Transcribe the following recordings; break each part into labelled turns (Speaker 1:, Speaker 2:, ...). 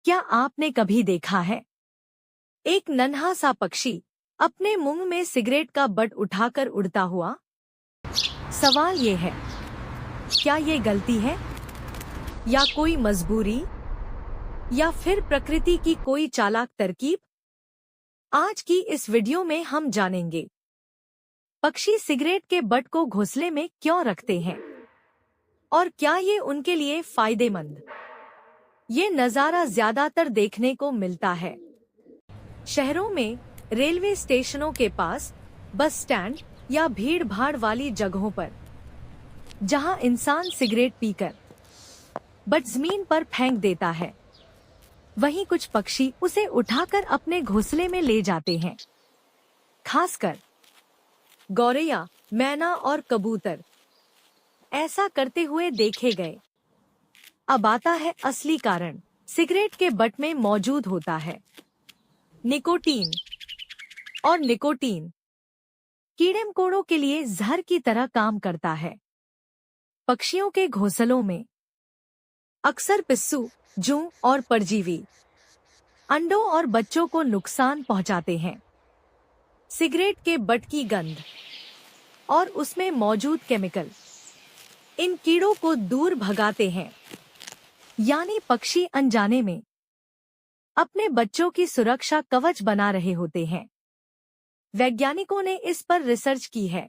Speaker 1: क्या आपने कभी देखा है एक नन्हा सा पक्षी अपने मुंह में सिगरेट का बट उठाकर उड़ता हुआ? सवाल ये है, क्या ये गलती है या कोई मजबूरी या फिर प्रकृति की कोई चालाक तरकीब? आज की इस वीडियो में हम जानेंगे पक्षी सिगरेट के बट को घोंसले में क्यों रखते हैं और क्या ये उनके लिए फायदेमंद। ये नज़ारा ज्यादातर देखने को मिलता है शहरों में, रेलवे स्टेशनों के पास, बस स्टैंड या भीड़ भाड़ वाली जगहों पर, जहां इंसान सिगरेट पीकर बट जमीन पर फेंक देता है, वहीं कुछ पक्षी उसे उठाकर अपने घोंसले में ले जाते हैं। खासकर गौरैया, मैना और कबूतर ऐसा करते हुए देखे गए। अब आता है असली कारण। सिगरेट के बट में मौजूद होता है निकोटीन, और निकोटीन कीड़े मकोड़ों के लिए जहर की तरह काम करता है। पक्षियों के घोंसलों में अक्सर पिस्सू, जूं और परजीवी अंडों और बच्चों को नुकसान पहुंचाते हैं। सिगरेट के बट की गंध और उसमें मौजूद केमिकल इन कीड़ों को दूर भगाते हैं, यानी पक्षी अनजाने में अपने बच्चों की सुरक्षा कवच बना रहे होते हैं। वैज्ञानिकों ने इस पर रिसर्च की है।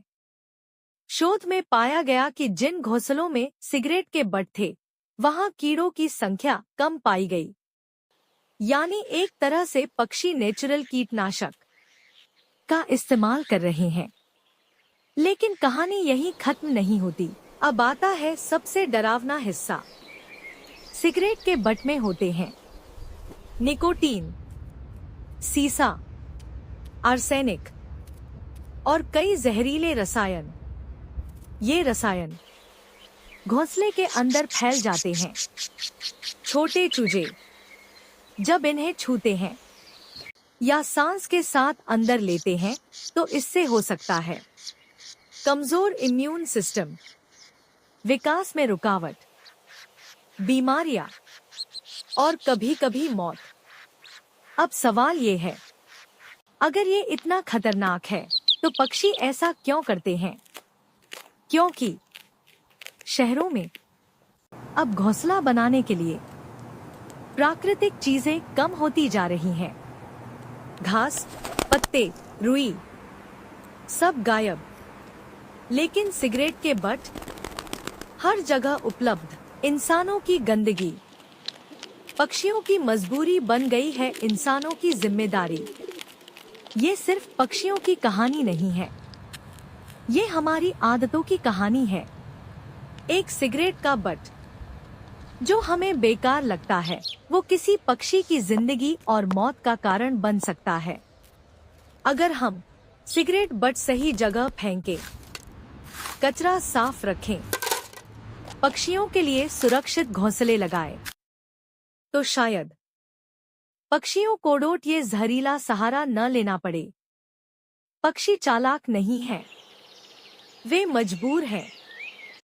Speaker 1: शोध में पाया गया कि जिन घोंसलों में सिगरेट के बट थे, वहां कीड़ों की संख्या कम पाई गई। यानी एक तरह से पक्षी नेचुरल कीटनाशक का इस्तेमाल कर रहे हैं। लेकिन कहानी यहीं खत्म नहीं होती। अब आता है सबसे डरावना हिस्सा। सिगरेट के बट में होते हैं निकोटीन, सीसा, आर्सेनिक और कई जहरीले रसायन। ये रसायन घोंसले के अंदर फैल जाते हैं। छोटे चूजे जब इन्हें छूते हैं या सांस के साथ अंदर लेते हैं, तो इससे हो सकता है कमजोर इम्यून सिस्टम, विकास में रुकावट, बीमारियां और कभी-कभी मौत। अब सवाल ये है, अगर ये इतना खतरनाक है, तो पक्षी ऐसा क्यों करते हैं? क्योंकि शहरों में अब घोंसला बनाने के लिए प्राकृतिक चीजें कम होती जा रही हैं। घास, पत्ते, रुई सब गायब। लेकिन सिगरेट के बट हर जगह उपलब्ध। इंसानों की गंदगी पक्षियों की मजबूरी बन गई है, इंसानों की जिम्मेदारी। ये सिर्फ पक्षियों की कहानी नहीं है, ये हमारी आदतों की कहानी है। एक सिगरेट का बट जो हमें बेकार लगता है, वो किसी पक्षी की जिंदगी और मौत का कारण बन सकता है। अगर हम सिगरेट बट सही जगह फेंकें, कचरा साफ रखें, पक्षियों के लिए सुरक्षित घोंसले लगाएं, तो शायद पक्षियों को डोट ये जहरीला सहारा न लेना पड़े। पक्षी चालाक नहीं है, वे मजबूर हैं।